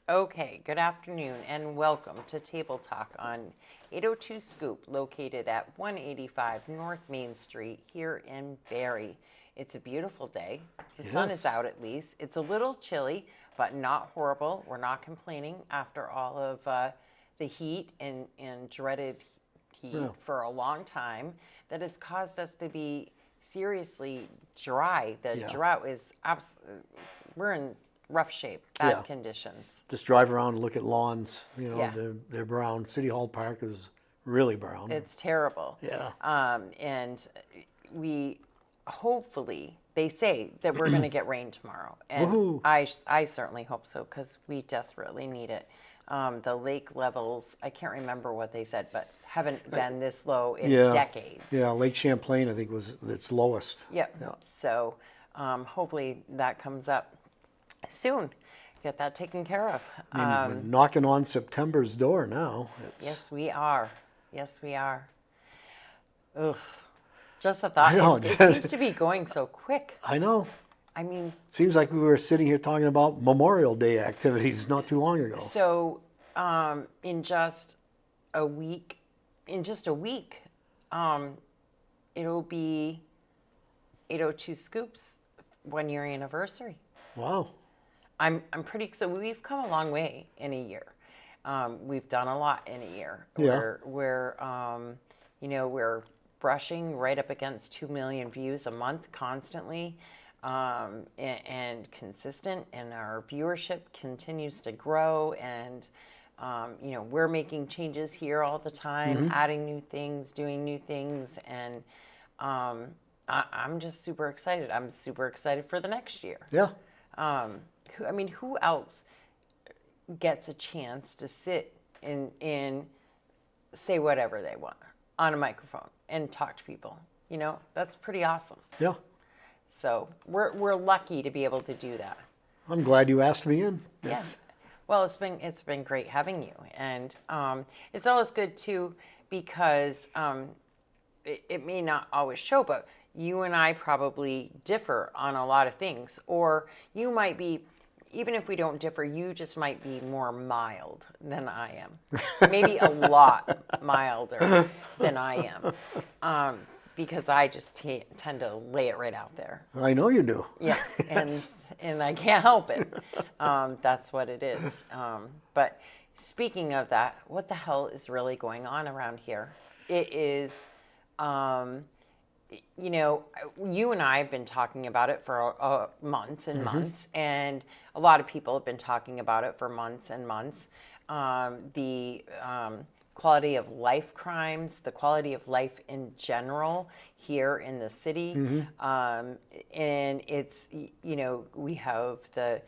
Okay, good afternoon and welcome to Table Talk on 802 Scoop, located at 185 North Main Street here in Barrie. It's a beautiful day. The sun is Yes. out at least. It's a little chilly, but not horrible. We're not complaining after all of the heat and dreaded heat Yeah. for a long time that has caused us to be seriously dry. The Yeah. drought is we're in rough shape, bad Yeah. conditions. Just drive around and look at lawns. Yeah. They're brown. City Hall Park is really brown. It's terrible. Yeah. And we hopefully, they say that we're going to get rain tomorrow. And Woohoo. I certainly hope so because we desperately need it. The lake levels, I can't remember what they said, but haven't been this low in Yeah. decades. Yeah, Lake Champlain, I think, was its lowest. Yep. Yeah. So hopefully that comes up soon. Get that taken care of. I mean, we're knocking on September's door now. Yes, we are. Yes, we are. Ugh. Just a thought. I know. It seems to be going so quick. I know. I mean, Seems like we were sitting here talking about Memorial Day activities not too long ago. so in just a week, it'll be 802 Scoops 1 year anniversary. Wow. I'm pretty excited. We've come a long way in a year. We've done a lot in a year. Yeah. We're brushing right up against 2 million views a month constantly, and consistent, and our viewership continues to grow. And we're making changes here all the time, adding new things, doing new things, and I'm just super excited. I'm super excited for the next year. Yeah. Who else gets a chance to sit and say whatever they want on a microphone and talk to people? That's pretty awesome. Yeah. So we're lucky to be able to do that. I'm glad you asked me in. Yeah. Well, it's been great having you, and it's always good too because it may not always show, but you and I probably differ on a lot of things, or you might be, even if we don't differ, you just might be more mild than I am. Maybe a lot milder than I am. Because I just tend to lay it right out there. I know you do. Yeah, and I can't help it. That's what it is. But speaking of that, what the hell is really going on around here? It is, you and I have been talking about it for months and months, and a lot of people have been talking about it for months and months. The quality of life crimes, the quality of life in general here in the city. And it's, we have the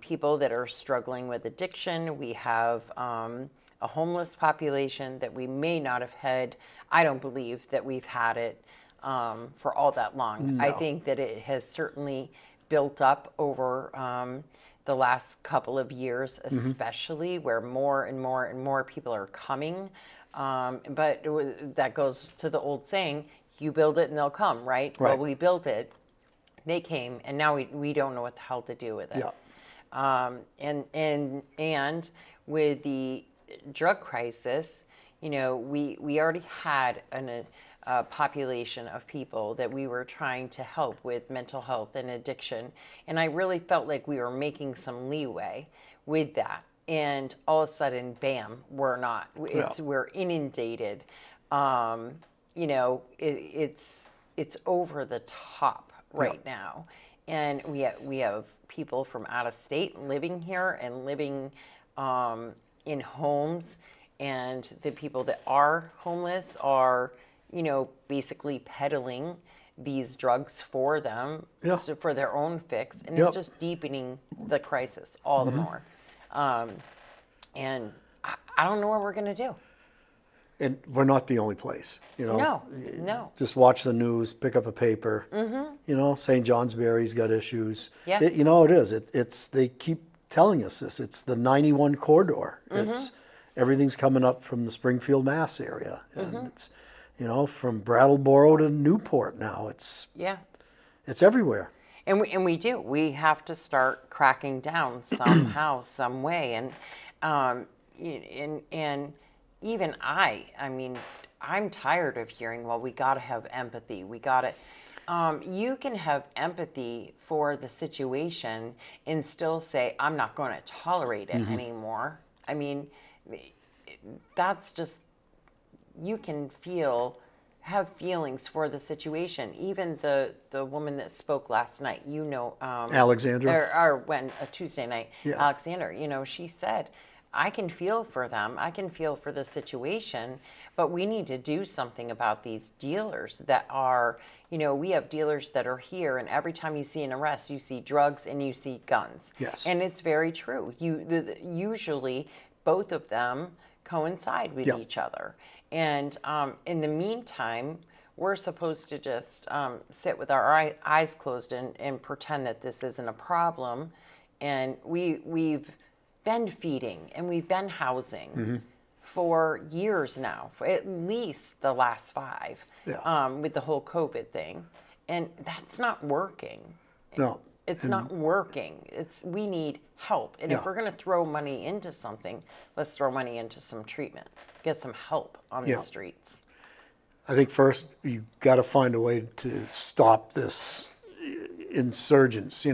people that are struggling with addiction. We have a homeless population that we may not have had. I don't believe that we've had it for all that long. No. I think that it has certainly built up over the last couple of years, especially where more and more and more people are coming. But that goes to the old saying, you build it and they'll come, right? Well, we built it, they came, and now we don't know what the hell to do with it. Yeah. And with the drug crisis, we already had a population of people that we were trying to help with mental health and addiction. And I really felt like we were making some leeway with that. And all of a sudden, bam, we're not. We're inundated. It's over the top right now. And we have people from out of state living here and living in homes. And the people that are homeless are basically peddling these drugs for them, for their own fix, and it's just deepening the crisis all the more. And I don't know what we're going to do. And we're not the only place, No. Just watch the news, pick up a paper. St. Johnsbury's got issues. Yeah. It is. It's they keep telling us this. It's the 91 corridor. It's everything's coming up from the Springfield, Mass area, and it's from Brattleboro to Newport now. It's everywhere. And we do. We have to start cracking down somehow, some way. And even I mean, I'm tired of hearing, well, we got to have empathy. We got to. You can have empathy for the situation and still say, I'm not going to tolerate it anymore. I mean, that's just, you can have feelings for the situation. Even the woman that spoke last night, Alexandra. or when a Tuesday night, Yeah. Alexander, she said, I can feel for them. I can feel for the situation, but we need to do something about these dealers that are, we have dealers that are here, and every time you see an arrest, you see drugs and you see guns. Yes. And it's very true. Usually both of them coincide with Yep. each other. And in the meantime, we're supposed to just sit with our eyes closed and pretend that this isn't a problem. And we've been feeding and we've been housing for years now, for at least the last 5, with the whole COVID thing. And that's not working. No. It's not working. We need help. And if we're going to throw money into something, let's throw money into some treatment. Get some help on the streets. I think first you got to find a way to stop this insurgence.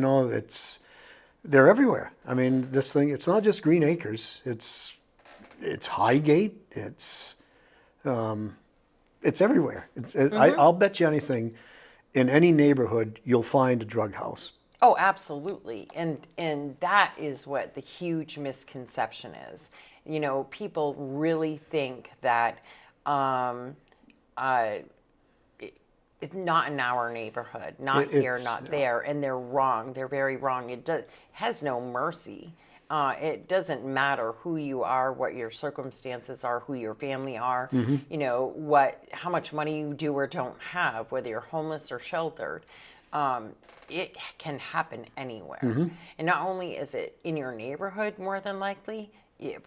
They're everywhere. I mean, this thing, it's not just Green Acres. It's Highgate. It's everywhere. I'll bet you anything, in any neighborhood, you'll find a drug house. Oh, absolutely. And that is what the huge misconception is. People really think that it's not in our neighborhood, not here, not there, and they're wrong. They're very wrong. It has no mercy. It doesn't matter who you are, what your circumstances are, who your family are, how much money you do or don't have, whether you're homeless or sheltered. It can happen anywhere. And not only is it in your neighborhood, more than likely,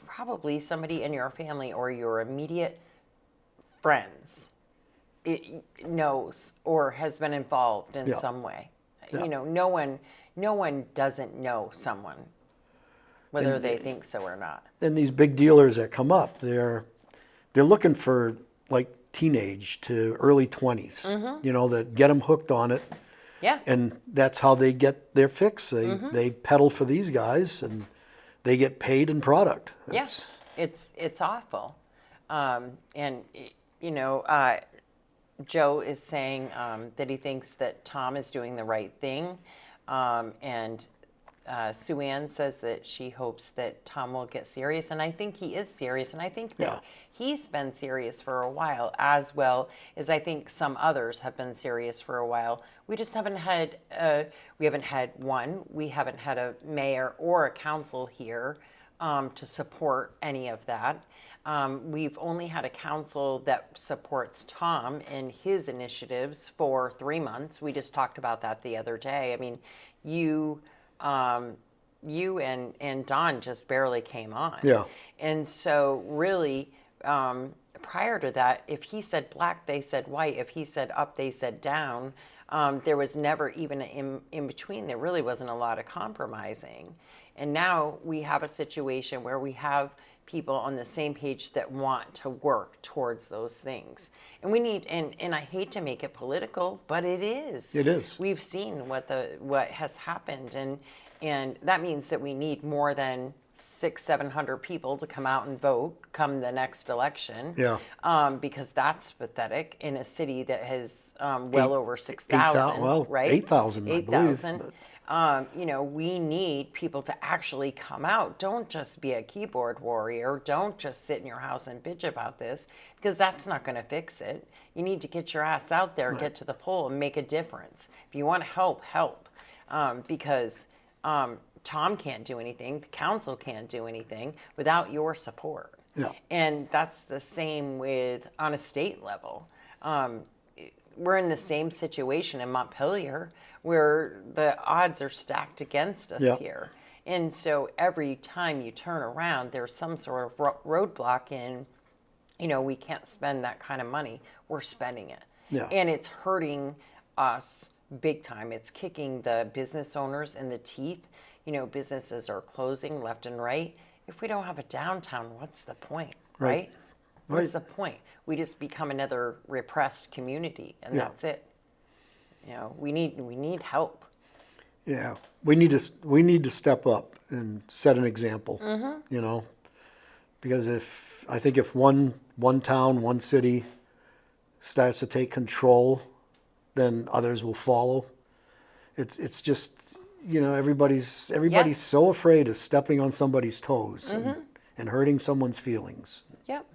probably somebody in your family or your immediate friends knows or has been involved in some way. No one doesn't know someone, whether they think so or not. And these big dealers that come up, they're looking for like teenage to early 20s, that get them hooked on it. Yeah. And that's how they get their fix. They peddle for these guys, and they get paid in product. Yes, it's awful. Joe is saying that he thinks that Tom is doing the right thing, and Sue Ann says that she hopes that Tom will get serious, and I think he is serious, and I think that he's been serious for a while, as well as I think some others have been serious for a while. We just haven't had we haven't had a mayor or a council here to support any of that. We've only had a council that supports Tom in his initiatives for 3 months. We just talked about that the other day. I mean, you and Don just barely came on. Yeah. And so really, prior to that, if he said black, they said white. If he said up, they said down. There was never even an in between. There really wasn't a lot of compromising. And now we have a situation where we have people on the same page that want to work towards those things. And we need, and I hate to make it political, but it is. It is. We've seen what has happened, and that means that we need more than 600-700 people to come out and vote come the next election. Yeah. Because that's pathetic in a city that has well over 6,000, right? 8,000, I believe. 8,000. We need people to actually come out. Don't just be a keyboard warrior. Don't just sit in your house and bitch about this, because that's not going to fix it. You need to get your ass out there, get to the poll, and make a difference. If you want to help. Because Tom can't do anything. The council can't do anything without your support. Yeah. And that's the same on a state level. We're in the same situation in Montpelier, where the odds are stacked against us here. And so every time you turn around, there's some sort of roadblock in, we can't spend that kind of money. We're spending it. Yeah. And it's hurting us big time. It's kicking the business owners in the teeth. Businesses are closing left and right. If we don't have a downtown, what's the point, right? What's Right. the point? We just become another repressed community, and Yeah. that's it. We need help. Yeah, we need to step up and set an example. You know, because I think if one town, one city starts to take control, then others will follow. It's just everybody's so afraid of stepping on somebody's toes and hurting someone's feelings. Yep.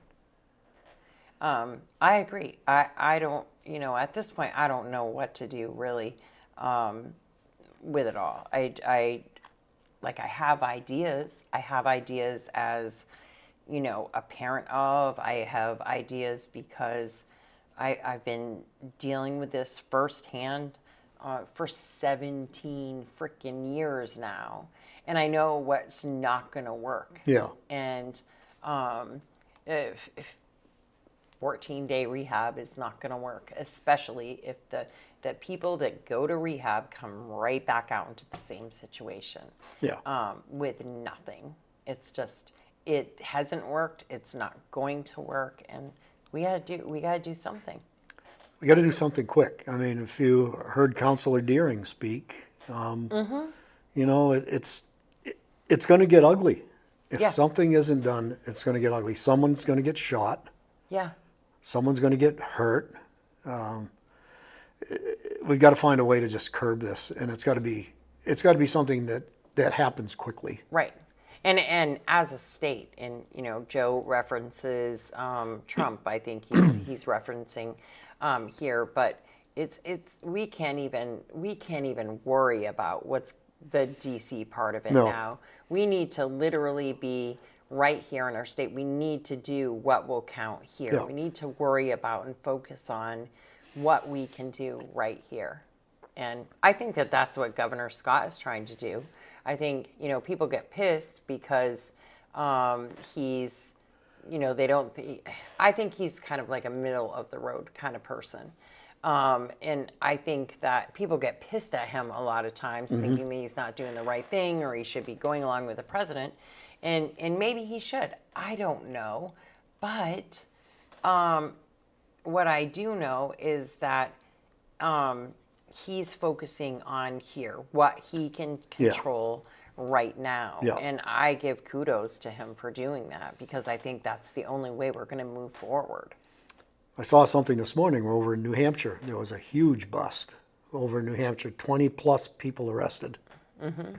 I agree. I don't, at this point, I don't know what to do really with it all. I have ideas. I have ideas as, a parent of. I have ideas because I've been dealing with this firsthand for 17 freaking years now. And I know what's not going to work. Yeah. And if 14-day rehab is not going to work, especially if the people that go to rehab come right back out into the same situation. Yeah. With nothing. It's just, it hasn't worked. It's not going to work, and we gotta do something. We got to do something quick. I mean, if you heard Councilor Deering speak, it's going to get ugly. If Yeah. something isn't done, it's going to get ugly. Someone's going to get shot. Yeah. Someone's going to get hurt. We've got to find a way to just curb this, and it's got to be something that happens quickly. Right. And as a state, and Joe references Trump. I think he's referencing here, but it's we can't even worry about what's the DC part of it No. now. We need to literally be right here in our state. We need to do what will count here. Yeah. We need to worry about and focus on what we can do right here. And I think that that's what Governor Scott is trying to do. I think, people get pissed because he's, they don't, I think he's kind of like a middle of the road kind of person. And I think that people get pissed at him a lot of times, thinking that he's not doing the right thing or he should be going along with the president. And maybe he should. I don't know. But what I do know is that he's focusing on here, what he can control right now. Yeah. And I give kudos to him for doing that, because I think that's the only way we're going to move forward. I saw something this morning over in New Hampshire. There was a huge bust over in New Hampshire, 20 plus people arrested. And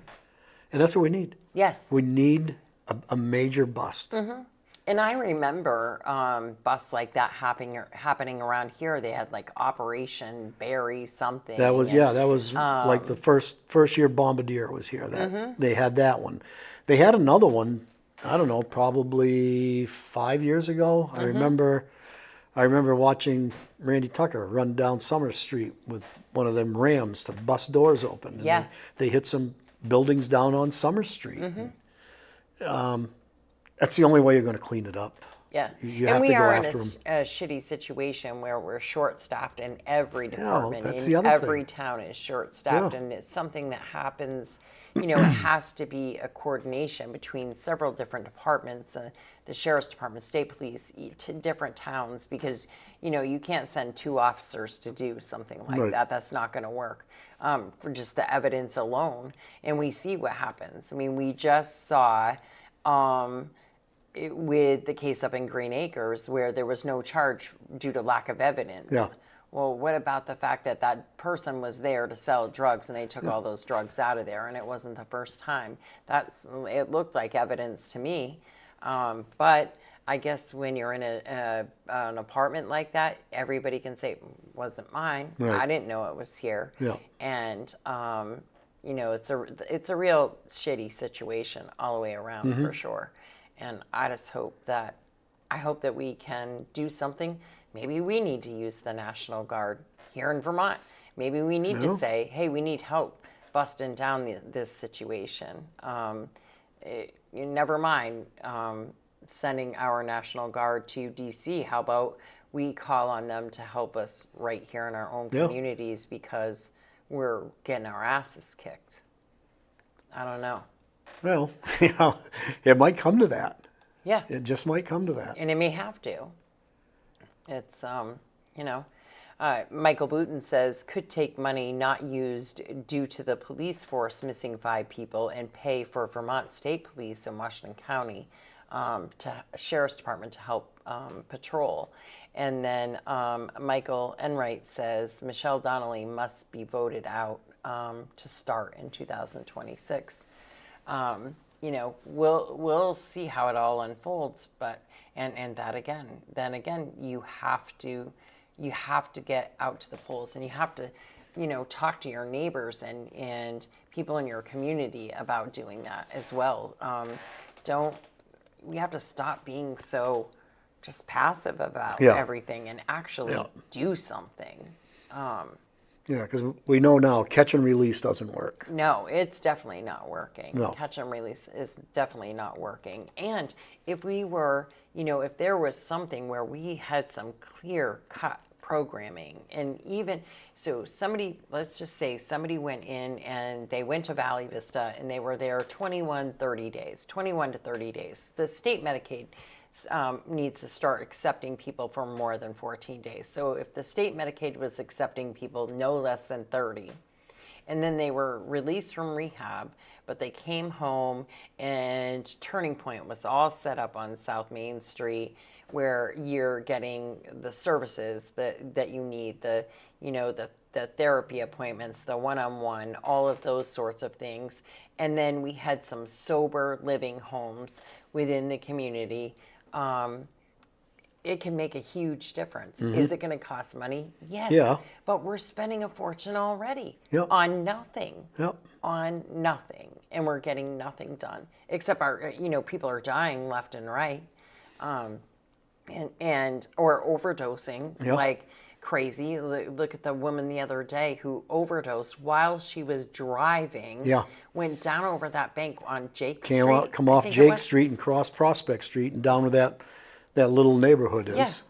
that's what we need. Yes. We need a major bust. And I remember busts like that happening around here. They had like Operation Barry something. That was like the first year Bombardier was here. They had that one. They had another one, I don't know, probably 5 years ago. I remember watching Randy Tucker run down Summer Street with one of them Rams to bust doors open. And Yeah. they hit some buildings down on Summer Street. That's the only way you're going to clean it up. Yeah. You and have we to go are in after 'em. a shitty situation where we're short-staffed in every department. that's in the other every thing. town is short-staffed, Yeah. and it's something that happens. It has to be a coordination between several different departments, the sheriff's department, state police, to different towns, because you can't send 2 officers to do something like Right. that. That's not going to work for just the evidence alone. And we see what happens. I mean, we just saw. With the case up in Green Acres, where there was no charge due to lack of evidence. Yeah. Well, what about the fact that that person was there to sell drugs and they took all those drugs out of there, and it wasn't the first time? It looked like evidence to me. But I guess when you're in an apartment like that, everybody can say, wasn't mine. Right. I didn't know it was here. Yeah. And it's a real shitty situation all the way around for sure. And I just hope that we can do something. Maybe we need to use the National Guard here in Vermont. Maybe we need to say, hey, we need help busting down this situation. Never mind sending our National Guard to DC. How about we call on them to help us right here in our own communities, because we're getting our asses kicked. I don't know. Well, it might come to that. Yeah, It just might come to that. and it may have to. It's, you know, Michael Booton says could take money not used due to the police force missing 5 people and pay for Vermont State Police in Washington County to Sheriff's Department to help patrol. And then Michael Enright says Michelle Donnelly must be voted out to start in 2026. You know, we'll see how it all unfolds, but and that again, then again, you have to get out to the polls, and you have to, you know, talk to your neighbors and people in your community about doing that as well. We have to stop being so just passive about everything and actually do something. Yeah, because we know now catch and release doesn't work. No, it's definitely not working. No. Catch and release is definitely not working. And if we were, you know, if there was something where we had some clear cut programming, and even so somebody, let's just say somebody went in and they went to Valley Vista and they were there 21 to 30 days. The state Medicaid needs to start accepting people for more than 14 days. So if the state Medicaid was accepting people no less than 30, and then they were released from rehab, but they came home and Turning Point was all set up on South Main Street where you're getting the services that you need, the therapy appointments, the one-on-one, all of those sorts of things. And then we had some sober living homes within the community. It can make a huge difference. Is it going to cost money? Yes. Yeah. But we're spending a fortune already Yep. on nothing, and we're getting nothing done except people are dying left and right, and or overdosing like crazy. Look at the woman the other day who overdosed while she was driving. Went down over that bank on Jake Street. Come off Jake Street and cross Prospect Street and down to that little neighborhood is.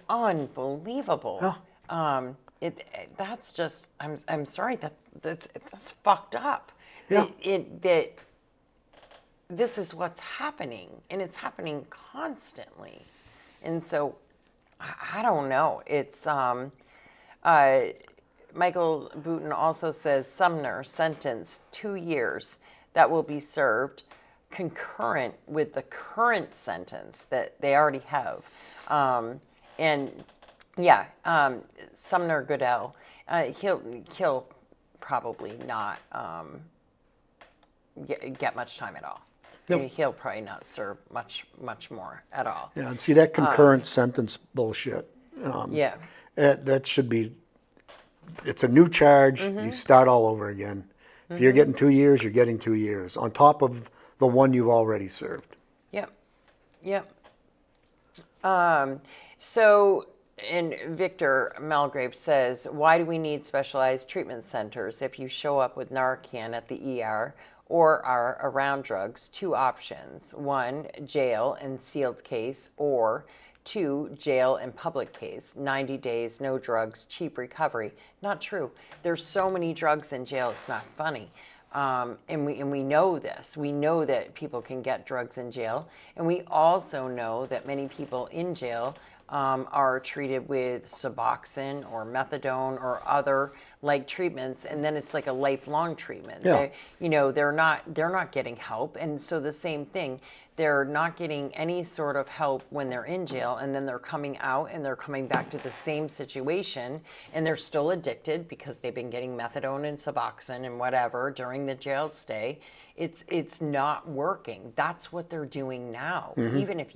Unbelievable. That's just, I'm sorry, that's fucked up. That this is what's happening, and it's happening constantly. And so I don't know. It's Michael Booton also says Sumner sentenced 2 years that will be served concurrent with the current sentence that they already have. Sumner Goodell, he'll probably not get much time at all. Yep. He'll probably not serve much more at all. Yeah, and see that concurrent sentence bullshit. That should be. It's a new charge. You start all over again. If you're getting 2 years, you're getting 2 years on top of the one you've already served. Yep. So, and Victor Malgrave says, why do we need specialized treatment centers if you show up with Narcan at the ER or are around drugs? 2 options. 1, jail and sealed case, or 2, jail and public case. 90 days, no drugs, cheap recovery. Not true. There's so many drugs in jail, it's not funny. And we know this. We know that people can get drugs in jail. And we also know that many people in jail are treated with Suboxone or methadone or other like treatments, and then it's like a lifelong treatment. They're not getting help, and so the same thing, they're not getting any sort of help when they're in jail, and then they're coming out and they're coming back to the same situation, and they're still addicted because they've been getting methadone and Suboxone and whatever during the jail stay. It's not working. That's what they're doing now. Even if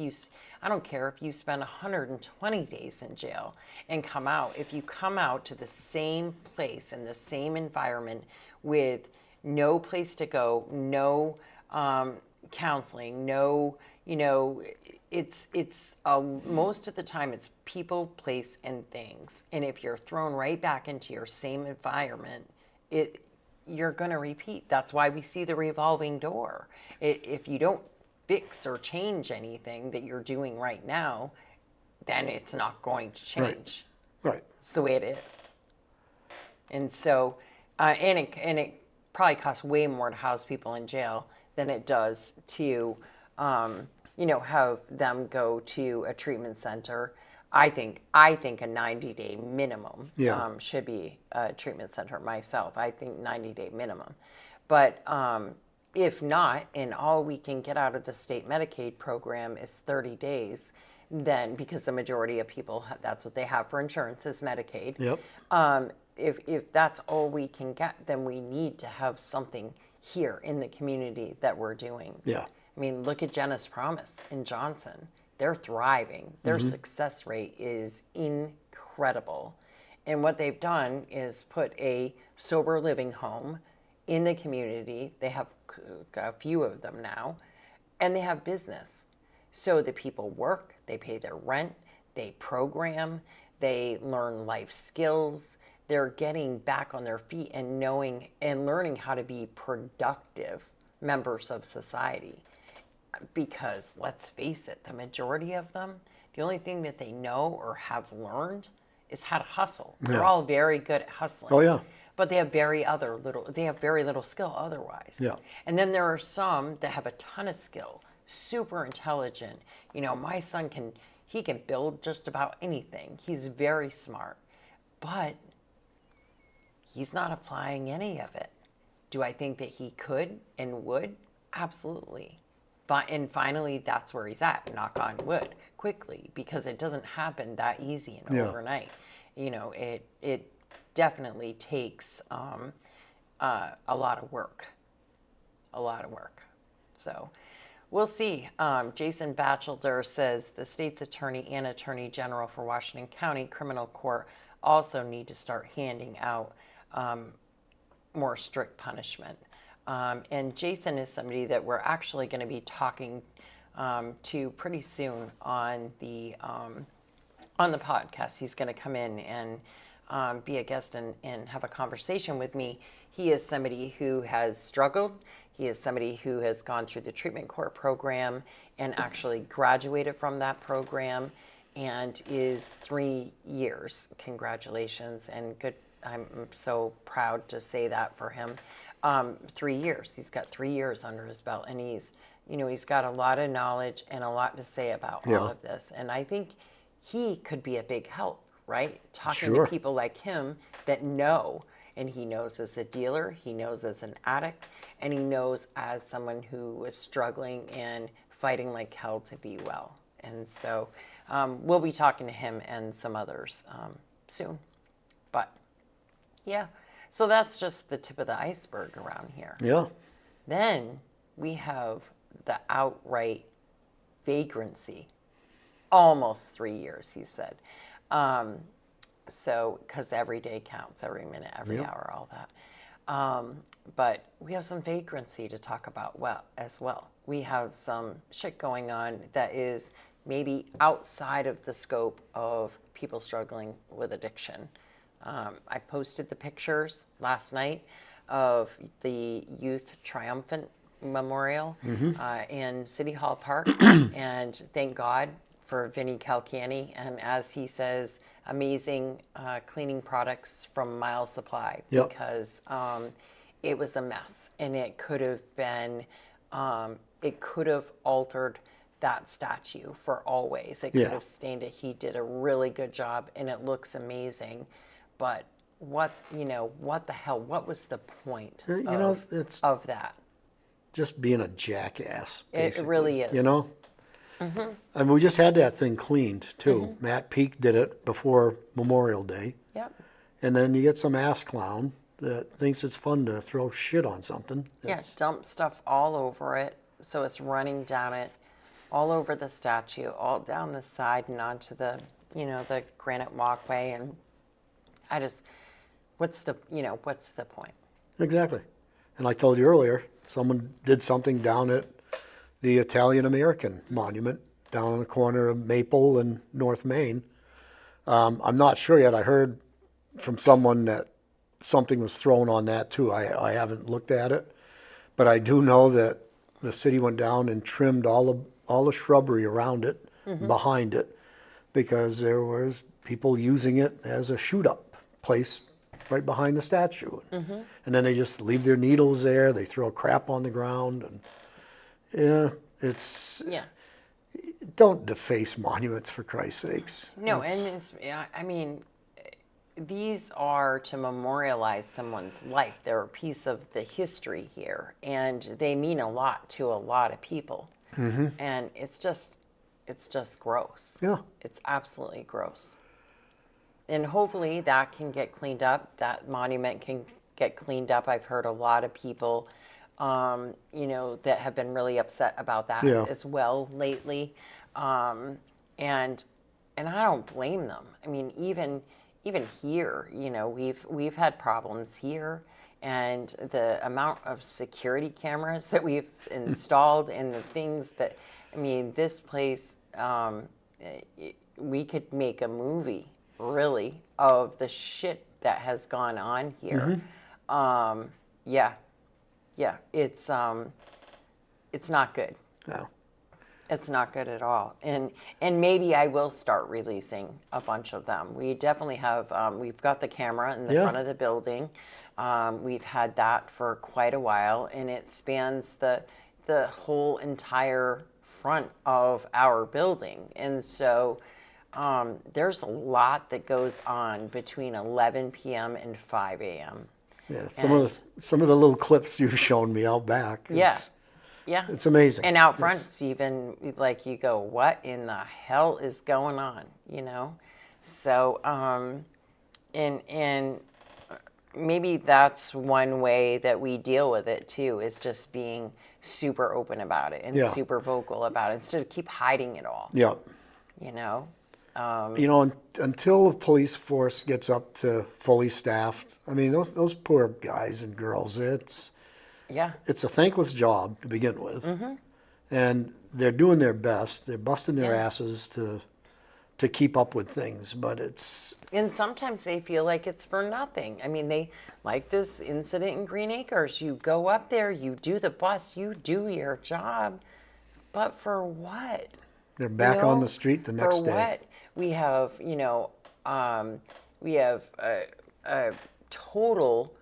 I don't care if you spend 120 days in jail and come out. If you come out to the same place in the same environment with no place to go, no counseling, no, most of the time it's people, place, and things. And if you're thrown right back into your same environment, you're going to repeat. That's why we see the revolving door. If you don't fix or change anything that you're doing right now, then it's not going to change. Right. It's the way it is. And so And it probably costs way more to house people in jail than it does to, have them go to a treatment center. I think a 90-day minimum Yeah. should be a treatment center myself. I think 90-day minimum. But if not, and all we can get out of the state Medicaid program is 30 days, then because the majority of people, that's what they have for insurance is Medicaid. Yep. If that's all we can get, then we need to have something here in the community that we're doing. Yeah. I mean, look at Jenna's Promise in Johnson. They're thriving. Their success rate is incredible. And what they've done is put a sober living home in the community. They have a few of them now, and they have business. So the people work, they pay their rent, they program, they learn life skills. They're getting back on their feet and knowing and learning how to be productive members of society. Because let's face it, the majority of them, the only thing that they know or have learned is how to hustle. They're all very good at hustling. Oh, yeah. But they have very little skill otherwise. Yeah. And then there are some that have a ton of skill, super intelligent. My son can build just about anything. He's very smart. But he's not applying any of it. Do I think that he could and would? Absolutely. And finally, that's where he's at, knock on wood, quickly, because it doesn't happen that easy and overnight. It definitely takes a lot of work. So we'll see. Jason Batchelder says the state's attorney and attorney general for Washington County Criminal Court also need to start handing out more strict punishment. And Jason is somebody that we're actually going to be talking to pretty soon on the podcast. He's going to come in and be a guest and have a conversation with me. He is somebody who has struggled. He is somebody who has gone through the treatment court program and actually graduated from that program and is 3 years. Congratulations and good. I'm so proud to say that for him. 3 years. He's got 3 years under his belt, and he's got a lot of knowledge and a lot to say about all of this. And I think he could be a big help, right? Talking to people like him that know, and he knows as a dealer, he knows as an addict, and he knows as someone who was struggling and fighting like hell to be well. And so we'll be talking to him and some others soon. But yeah. So that's just the tip of the iceberg around here. Yeah. Then we have the outright vagrancy. Almost 3 years, he said. So, because every day counts, every minute, every hour, all that. But we have some vagrancy to talk about as well. We have some shit going on that is maybe outside of the scope of people struggling with addiction. I posted the pictures last night of the Youth Triumphant Memorial in City Hall Park. And thank God for Vinnie Calcani. And as he says, amazing cleaning products from Miles Supply. Because it was a mess. And it could have been, it could have altered that statue for always. It could have stained it. He did a really good job and it looks amazing. But what the hell? What was the point of that? Just being a jackass, basically. It really is. I mean, we just had that thing cleaned, too. Matt Peake did it before Memorial Day. Yep. And then you get some ass clown that thinks it's fun to throw shit on something. Dump stuff all over it. So it's running down it, all over the statue, all down the side and onto the, the granite walkway. And I just, what's the point? Exactly. And I told you earlier, someone did something down at the Italian American Monument down on the corner of Maple and North Main. I'm not sure yet. I heard from someone that something was thrown on that too. I haven't looked at it, but I do know that the city went down and trimmed all the shrubbery around it, behind it, because there was people using it as a shoot-up place right behind the statue. And then they just leave their needles there. They throw crap on the ground. And yeah, it's, Yeah. don't deface monuments for Christ's sakes. No, and it's, yeah, I mean, these are to memorialize someone's life. They're a piece of the history here, and they mean a lot to a lot of people. And it's just gross. Yeah. It's absolutely gross. And hopefully that can get cleaned up. That monument can get cleaned up. I've heard a lot of people, that have been really upset about that Yeah. as well lately. And I don't blame them. I mean, even here, we've had problems here, and the amount of security cameras that we've installed and the things that, I mean, this place, we could make a movie really of the shit that has gone on here. Yeah, it's not good. No. It's not good at all. And maybe I will start releasing a bunch of them. We definitely have, we've got the camera in the Yeah. front of the building. We've had that for quite a while, and it spans the whole entire front of our building. And so there's a lot that goes on between 11 p.m. and 5 a.m. Yeah, some of the little clips you've shown me out back. Yeah. Yeah. It's amazing. And out front, it's even like you go, what in the hell is going on? So, and maybe that's one way that we deal with it too, is just being super open about it and Yeah. super vocal about it instead of keep hiding it all. Yeah. Until the police force gets up to fully staffed, I mean, those poor guys and girls, it's a thankless job to begin with. And they're doing their best. They're busting their asses to keep up with things, but it's... And sometimes they feel like it's for nothing. I mean, they, like this incident in Green Acres, you go up there, you do the bus, you do your job, but for what? They're back on the street the next for day. What? We have, a total...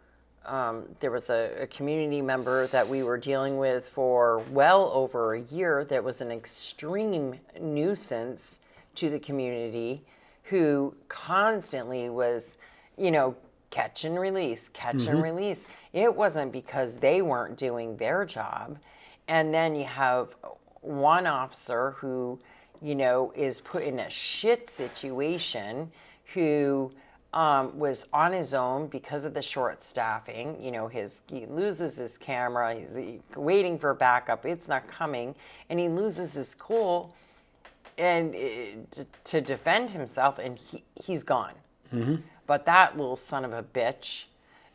there was a community member that we were dealing with for well over a year that was an extreme nuisance to the community, who constantly was, catch and release, catch and release. It wasn't because they weren't doing their job. And then you have one officer who, is put in a shit situation, who was on his own because of the short staffing. He loses his camera, he's waiting for backup, it's not coming, and he loses his cool and to defend himself, and he's gone. But that little son of a bitch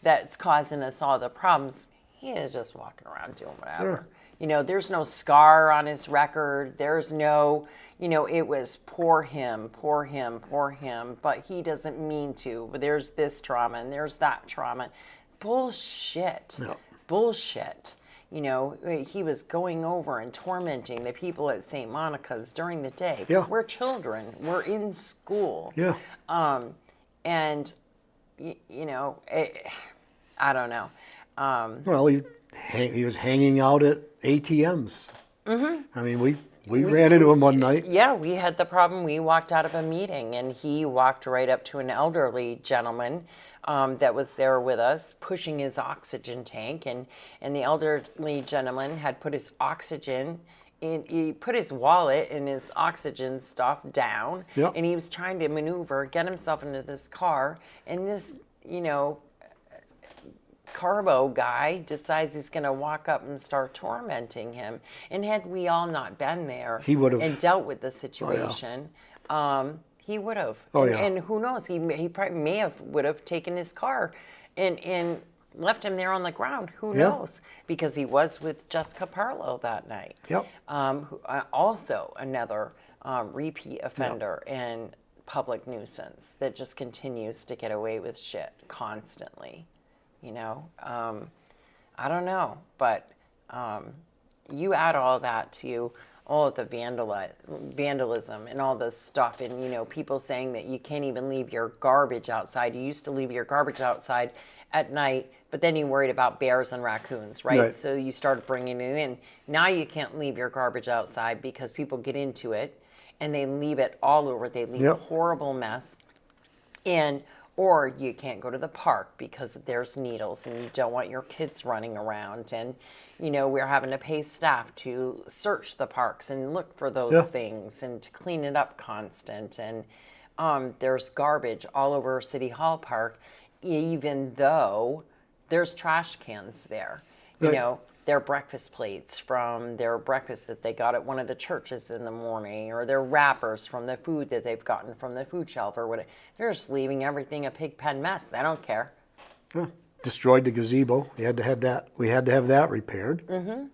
that's causing us all the problems, he is just walking around doing whatever. There's no scar on his record. There's no, it was poor him, but he doesn't mean to. But there's this trauma and there's that trauma. Bullshit. Yeah. Bullshit. He was going over and tormenting the people at St. Monica's during the day. Yeah. We're children. We're in school. Yeah. And, I don't know. Well, he was hanging out at ATMs. I mean, we ran into him one night. Yeah, we had the problem. We walked out of a meeting, and he walked right up to an elderly gentleman that was there with us, pushing his oxygen tank, and the elderly gentleman had put his oxygen in. He put his wallet and his oxygen stuff down, Yep. and he was trying to maneuver, get himself into this car, and this, Carbo guy decides he's going to walk up and start tormenting him. And had we all not been there He would've- and dealt with the situation, he would have. Oh, and, yeah. and who knows? He probably would have taken his car and left him there on the ground. Who Yeah. knows? Because he was with Jessica Parlow that night. Yep. Also another repeat offender and public nuisance that just continues to get away with shit constantly. I don't know, but you add all that to a all of the vandalism and all this stuff, and people saying that you can't even leave your garbage outside. You used to leave your garbage outside at night, but then you worried about bears and raccoons, right? So you started bringing it in. Now you can't leave your garbage outside because people get into it and they leave it all over. They leave a horrible mess. Or you can't go to the park because there's needles and you don't want your kids running around. And, we're having to pay staff to search the parks and look for those things and to clean it up constant. And there's garbage all over City Hall Park, even though there's trash cans there. Their breakfast plates from their breakfast that they got at one of the churches in the morning, or their wrappers from the food that they've gotten from the food shelf or whatever. They're just leaving everything a pig pen mess. They don't care. Yeah. Destroyed the gazebo. We had to have that repaired. Mm-hmm.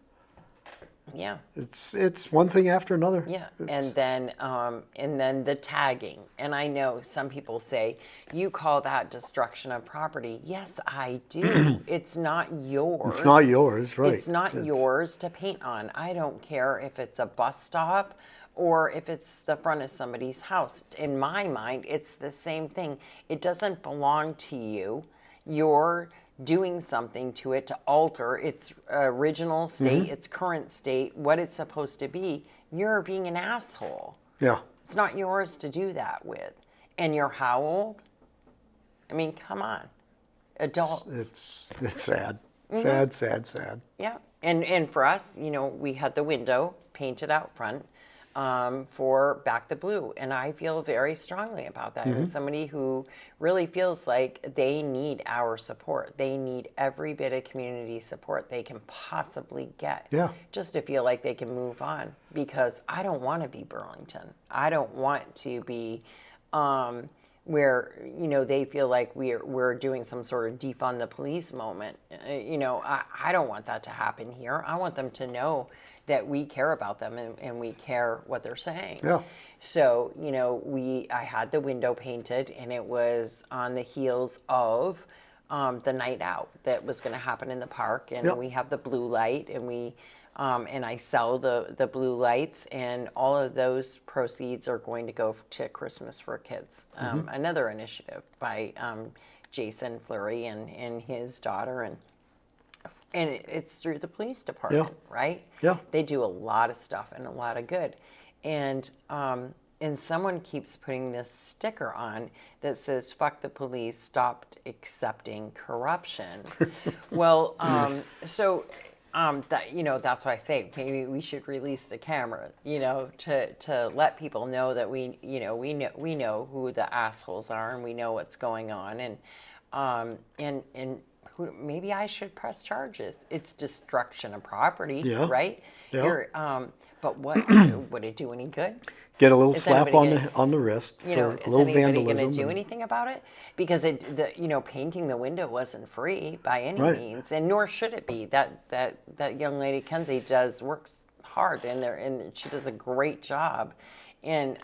Yeah. It's one thing after another. Yeah. And then the tagging. And I know some people say, you call that destruction of property. Yes, I do. It's not yours. It's not yours, right. It's not yours to paint on. I don't care if it's a bus stop or if it's the front of somebody's house. In my mind, it's the same thing. It doesn't belong to you. You're doing something to it to alter its original state, its current state, what it's supposed to be. You're being an asshole. Yeah. It's not yours to do that with. And you're how old? I mean, come on. Adults. It's sad. Sad. Yeah. And for us, we had the window painted out front for Back the Blue. And I feel very strongly about that. And somebody who really feels like they need our support. They need every bit of community support they can possibly get. Yeah. Just to feel like they can move on. Because I don't want to be Burlington. I don't want to be where, they feel like we're doing some sort of defund the police moment. I don't want that to happen here. I want them to know that we care about them and we care what they're saying. Yeah. So, I had the window painted, and it was on the heels of the night out that was going to happen in the park. And we have the blue light, and and I sell the blue lights, and all of those proceeds are going to go to Christmas for Kids. Another initiative by Jason Fleury and his daughter, and it's through the police department, right? Yeah. They do a lot of stuff and a lot of good. And someone keeps putting this sticker on that says, "Fuck the police, stopped accepting corruption." Well, that's why I say maybe we should release the camera, to let people know that we know who the assholes are, and we know what's going on, and maybe I should press charges. It's destruction of property, right? Yeah. But what would it do any good? Get a little slap on the wrist for a little vandalism. Is anybody going to do anything about it? Because painting the window wasn't free by any means, and nor should it be. That young lady Kenzie works hard, and she does a great job, and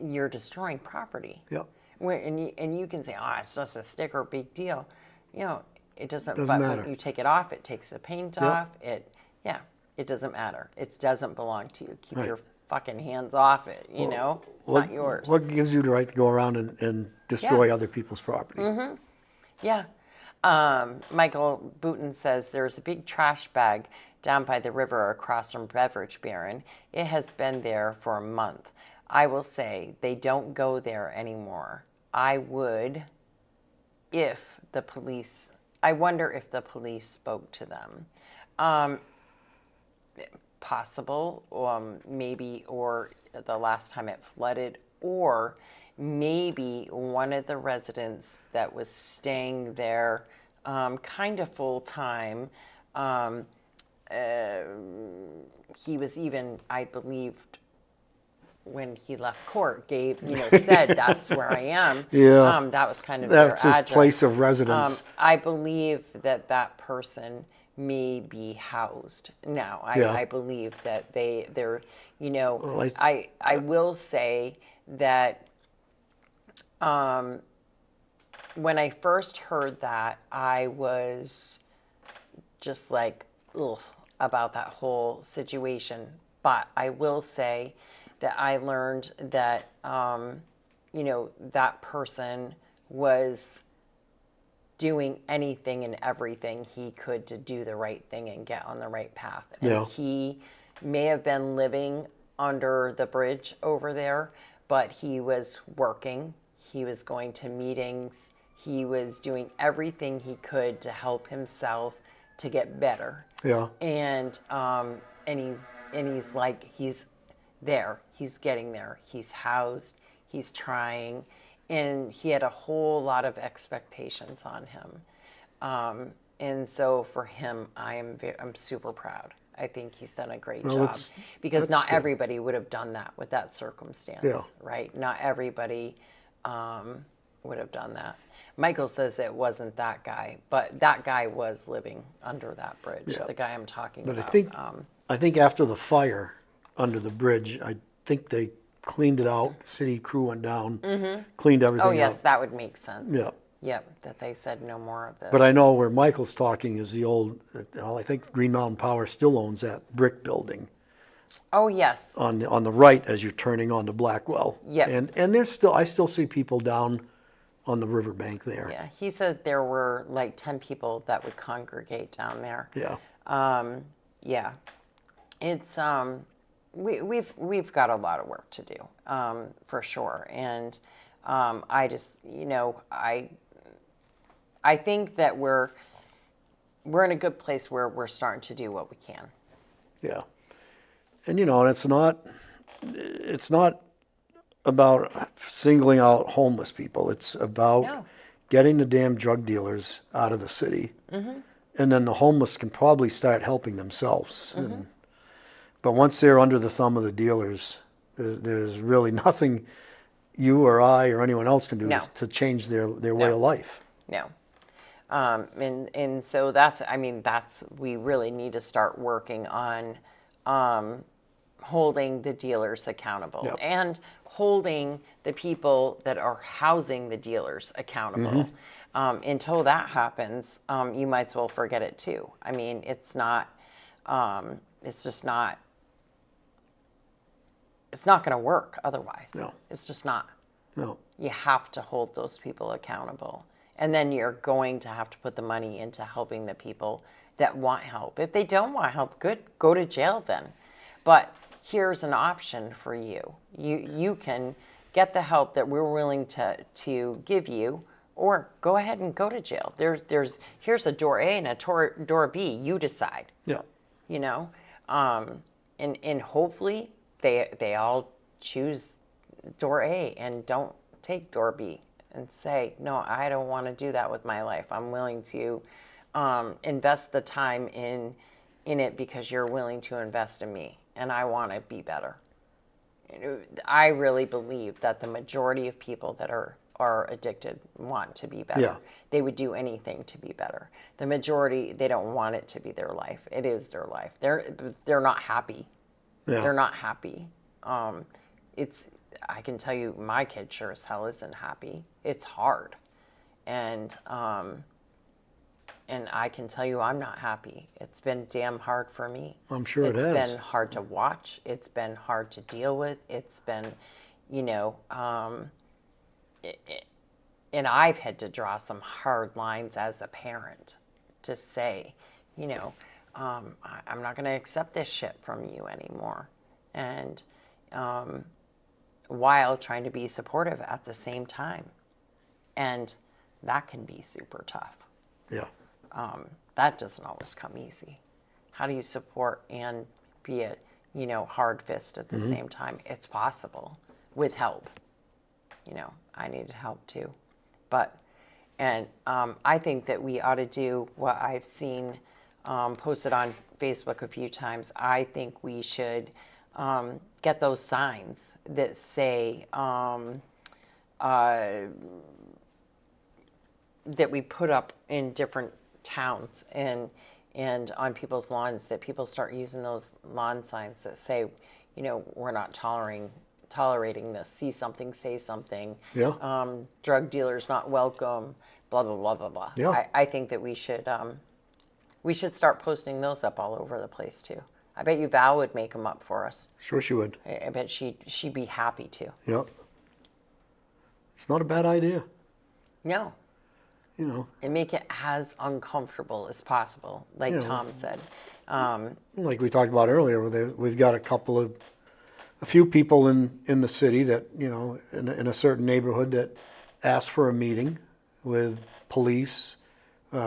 you're destroying property. Yeah. And you can say, it's just a sticker, big deal. It doesn't matter. When you take it off, it takes the paint off. It doesn't matter. It doesn't belong to you. Keep your fucking hands off it, it's not yours. What gives you the right to go around and destroy other people's property? Mm-hmm. Yeah. Michael Booton says, there's a big trash bag down by the river across from Beverage Baron. It has been there for a month. I will say they don't go there anymore. I wonder if the police spoke to them. Possible, maybe, or the last time it flooded, or maybe one of the residents that was staying there kind of full time, he was even, I believed, when he left court, said, "That's where I am." Yeah. That was kind of that's their his address. place of residence. I believe that person may be housed now. I believe that they're. Well, I will say that when I first heard that, I was just like, ugh, about that whole situation. But I will say that I learned that, that person was doing anything and everything he could to do the right thing and get on the right path. And Yeah. he may have been living under the bridge over there, but he was working. He was going to meetings. He was doing everything he could to help himself to get better. Yeah. And he's like, he's there. He's getting there. He's housed. He's trying, and he had a whole lot of expectations on him. And so for him, I'm super proud. I think he's done a great job, because that's not good. everybody would have done that with that circumstance, Yeah. right? Not everybody would have done that. Michael says it wasn't that guy, but that guy was living under that bridge. Yeah. The guy I'm talking But about. I think after the fire under the bridge, I think they cleaned it out. The city crew went down, cleaned everything Oh yes, up. that would make sense. Yeah. Yep, that they said no more of this. But I know where Michael's talking is the old, I think Green Mountain Power still owns that brick building Oh yes. on the right as you're turning onto Blackwell. Yep. And I still see people down on the riverbank there. Yeah, he said there were like 10 people that would congregate down there. Yeah. Yeah, it's we've got a lot of work to do, for sure. And I just, I think that we're in a good place where we're starting to do what we can. Yeah. And and it's not about singling out homeless people. It's about No. getting the damn drug dealers out of the city. And then the homeless can probably start helping themselves. But once they're under the thumb of the dealers, there's really nothing you or I or anyone else can do No. to change their way No. of life. No. And so that's we really need to start working on holding the dealers accountable, Yep. and holding the people that are housing the dealers accountable. Until that happens, you might as well forget it too. I mean, it's just not, it's not going to work otherwise. No. It's just not. No. You have to hold those people accountable. And then you're going to have to put the money into helping the people that want help. If they don't want help, good, go to jail then. But here's an option for you. You can get the help that we're willing to give you, or go ahead and go to jail. Here's a door A and a door B. You decide. Yeah. And hopefully they all choose door A and don't take door B and say, no, I don't want to do that with my life. I'm willing to invest the time in it because you're willing to invest in me, and I want to be better. I really believe that the majority of people that are addicted want to be better. Yeah. They would do anything to be better. The majority, they don't want it to be their life. It is their life. They're not happy. Yeah. They're not happy. I can tell you, my kid sure as hell isn't happy. It's hard, and I can tell you, I'm not happy. It's been damn hard for me. I'm sure it has. It's been hard to watch. It's been hard to deal with. It's been, and I've had to draw some hard lines as a parent to say, I'm not going to accept this shit from you anymore. And while trying to be supportive at the same time. And that can be super tough. Yeah. That doesn't always come easy. How do you support and be a, hard fist at the same time? It's possible with help. I needed help too. I think that we ought to do what I've seen posted on Facebook a few times. I think we should get those signs that say that we put up in different towns and on people's lawns, that people start using those lawn signs that say, we're not tolerating this. See something, say something. Yeah. Drug dealers not welcome. Blah blah blah blah blah. Yeah. I think that we should start posting those up all over the place too. I bet you Val would make them up for us. Sure she would. I bet she'd be happy to. Yeah. It's not a bad idea. No. You know. And make it as uncomfortable as possible, like Yeah. Tom said. Like we talked about earlier, we've got a few people in the city that, you know, in a certain neighborhood that ask for a meeting with police,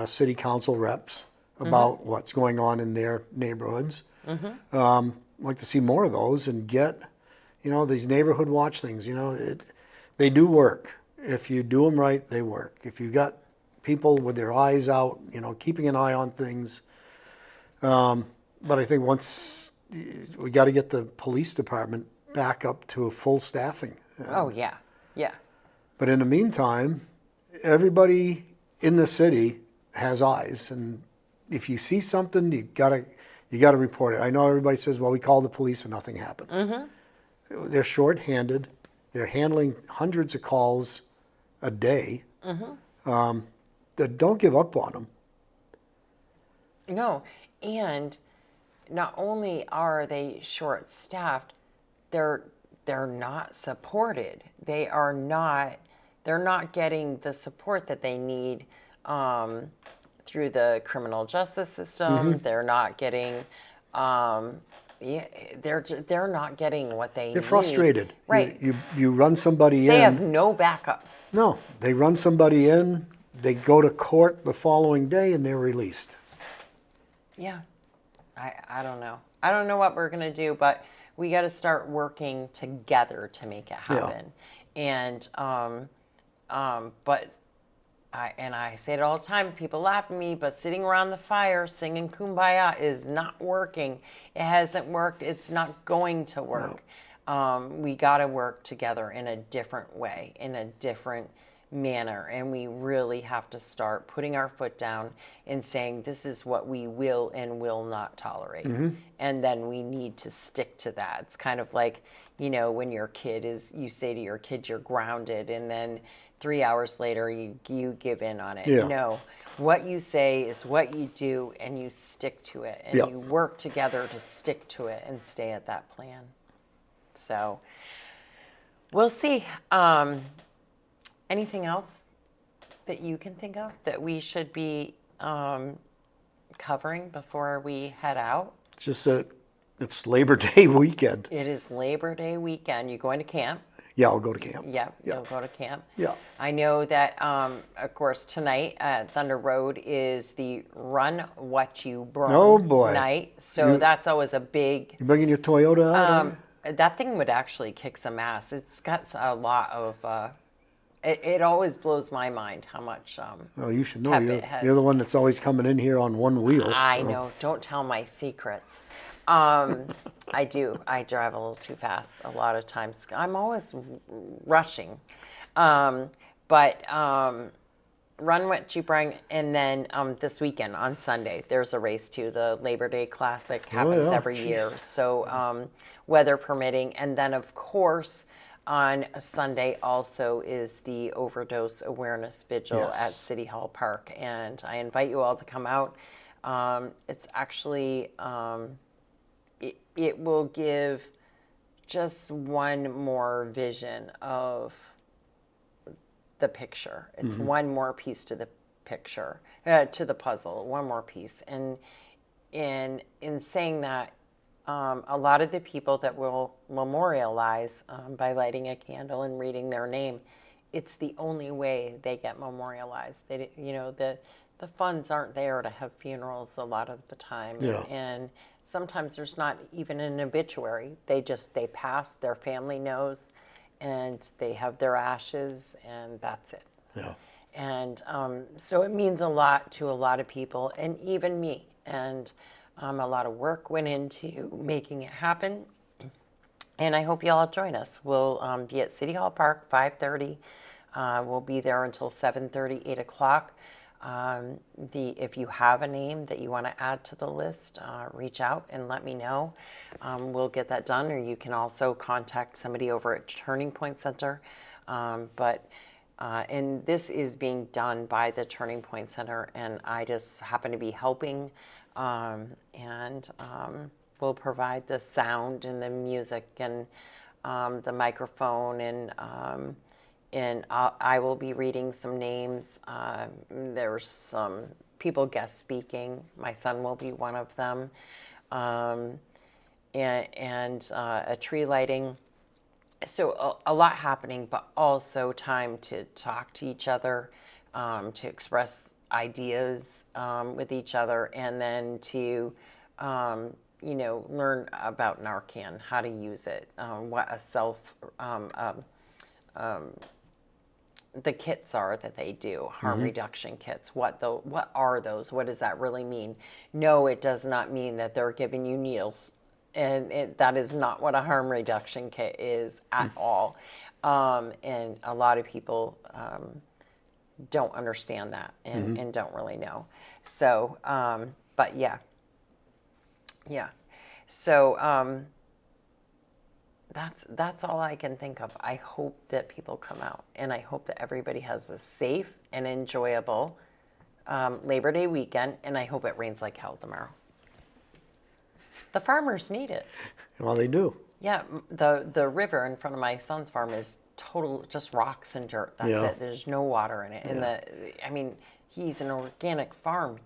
city council reps about what's going on in their neighborhoods. I'd like to see more of those and get, you know, these neighborhood watch things, you know, they do work. If you do them right, they work. If you got people with their eyes out, you know, keeping an eye on things. But I think once we got to get the police department back up to a full staffing. Oh, yeah. Yeah. But in the meantime, everybody in the city has eyes, and if you see something, you gotta report it. I know everybody says, "Well, we called the police and nothing happened." They're short-handed. They're handling hundreds of calls a day. Don't give up on them. No. And not only are they short-staffed, they're not supported. They're not getting the support that they need through the criminal justice system. They're not getting they're not getting what they need. They're frustrated. Right. You run somebody They in. have no backup. No, they run somebody in. They go to court the following day and they're released. Yeah. I don't know. I don't know what we're going to do, but we got to start working together to make it happen. And but I say it all the time. People laugh at me, but sitting around the fire singing "Kumbaya" is not working. It hasn't worked. It's not going to work. We got to work together in a different way, in a different manner, and we really have to start putting our foot down and saying this is what we will and will not tolerate. And then we need to stick to that. It's kind of like, you know, when you say to your kid you're grounded, and then 3 hours later you give in on it. Yeah. No, what you say is what you do, and you stick to it, and you work together to stick to it and stay at that plan. So we'll see. Anything else that you can think of that we should be covering before we head out? Just that it's Labor Day weekend. It is Labor Day weekend. You going to camp? Yeah, I'll go to camp. Yep, you'll go to camp. Yeah. I know that, of course, tonight at Thunder Road is the Run What You Brung night. So that's always a big... You bringing your Toyota out? That thing would actually kick some ass. It's got a lot of... It always blows my mind how much Oh, you should know. has. You're the one that's always coming in here on one wheel. I know. Don't tell my secrets. I do. I drive a little too fast a lot of times. I'm always rushing. But Run What You Bring, and then this weekend on Sunday, there's a race too. The Labor Day Classic happens every year. So weather permitting. And then, of course, on a Sunday also is the Overdose Awareness Vigil at City Hall Park. And I invite you all to come out. It's actually... It will give just one more vision of the picture. It's one more piece to the picture, to the puzzle, one more piece. And in saying that, a lot of the people that will memorialize by lighting a candle and reading their name, it's the only way they get memorialized. They, you know, the funds aren't there to have funerals a lot of the time. Yeah. And sometimes there's not even an obituary. They pass, their family knows, and they have their ashes, and that's it. Yeah. And so it means a lot to a lot of people, and even me. And a lot of work went into making it happen. And I hope you all join us. We'll be at City Hall Park, 5:30. We'll be there until 7:30, 8 o'clock. If you have a name that you want to add to the list, reach out and let me know. We'll get that done, or you can also contact somebody over at Turning Point Center. And this is being done by the Turning Point Center, and I just happen to be helping. will provide the sound and the music and the microphone, and I will be reading some names. There's some people guest speaking. My son will be one of them, and a tree lighting. So a lot happening, but also time to talk to each other, to express ideas with each other, and then to learn about Narcan, how to use it, what the kits are that they do, harm reduction kits. What are those? What does that really mean? No, it does not mean that they're giving you needles, and that is not what a harm reduction kit is at all. And a lot of people don't understand that and don't really know. So, but yeah. So that's all I can think of. I hope that people come out, and I hope that everybody has a safe and enjoyable Labor Day weekend, and I hope it rains like hell tomorrow. The farmers need it. Well, they do. Yeah, the river in front of my son's farm is total just rocks and dirt. That's it. There's no water in it. And he's an organic farm.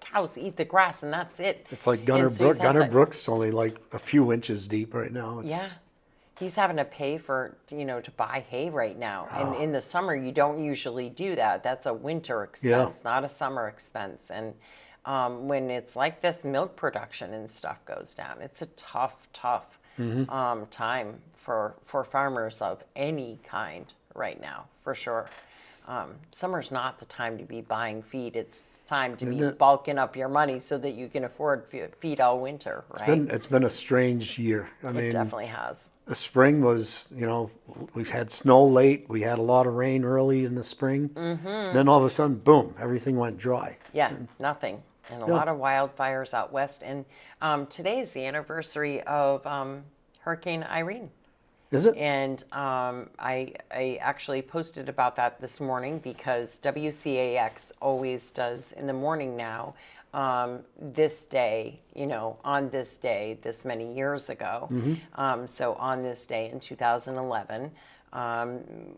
Cows eat the grass, and that's it. It's like Gunner Brook's only like a few inches deep right now. He's having to pay to buy hay right now. And in the summer, you don't usually do that. That's a winter expense, not a summer expense. And when it's like this, milk production and stuff goes down. It's a tough time for farmers of any kind right now, for sure. Summer's not the time to be buying feed. It's time to be bulking up your money so that you can afford feed all winter, right? It's been a strange year. It definitely has. The spring was, we've had snow late. We had a lot of rain early in the spring. Then all of a sudden, boom, everything went dry. Yeah, nothing. And a lot of wildfires out west. And today is the anniversary of Hurricane Irene. Is it? And I actually posted about that this morning because WCAX always does in the morning now, this day, on this day, this many years ago. So on this day in 2011,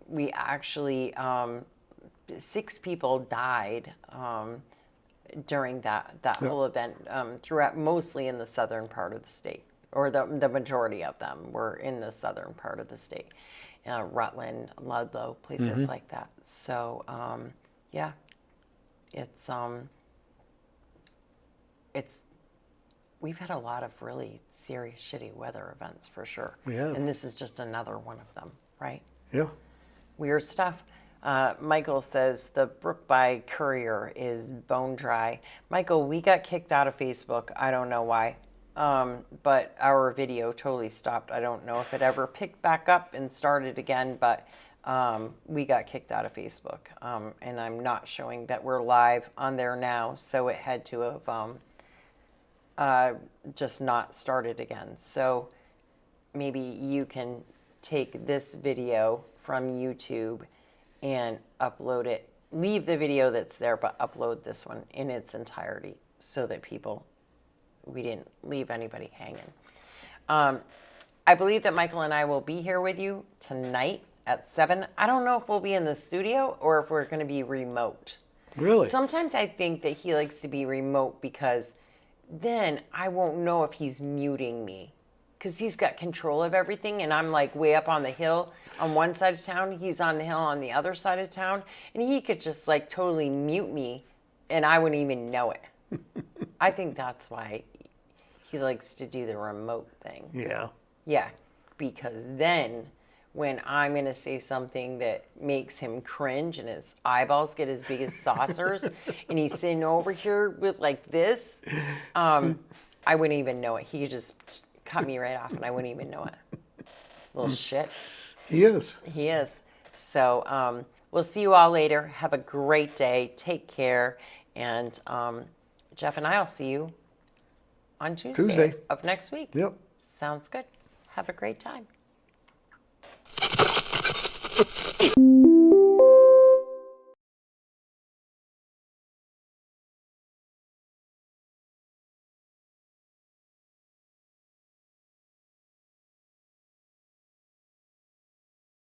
we actually, 6 people died during that whole event, throughout, mostly in the southern part of the state. Or the majority of them were in the southern part of the state, Rutland, Ludlow, places like that. So, we've had a lot of really serious, shitty weather events for sure. Yeah. And this is just another one of them, right? Yeah. Weird stuff. Michael says the Brook by Courier is bone dry. Michael, we got kicked out of Facebook. I don't know why. But our video totally stopped. I don't know if it ever picked back up and started again, but we got kicked out of Facebook. And I'm not showing that we're live on there now, so it had to have just not started again. So maybe you can take this video from YouTube and upload it. Leave the video that's there, but upload this one in its entirety so that we didn't leave anybody hanging. I believe that Michael and I will be here with you tonight at 7. I don't know if we'll be in the studio or if we're going to be remote. Really? Sometimes I think that he likes to be remote because then I won't know if he's muting me. Because he's got control of everything, and I'm like way up on the hill on one side of town. He's on the hill on the other side of town. And he could just like totally mute me, and I wouldn't even know it. I think that's why he likes to do the remote thing. Yeah. Yeah, because then when I'm going to say something that makes him cringe and his eyeballs get as big as saucers and he's sitting over here with like this, I wouldn't even know it. He could just cut me right off and I wouldn't even know it. Little shit. He is. He is. So we'll see you all later. Have a great day. Take care. And Jeff and I will see you on Tuesday of next week. Yep. Sounds good. Have a great time.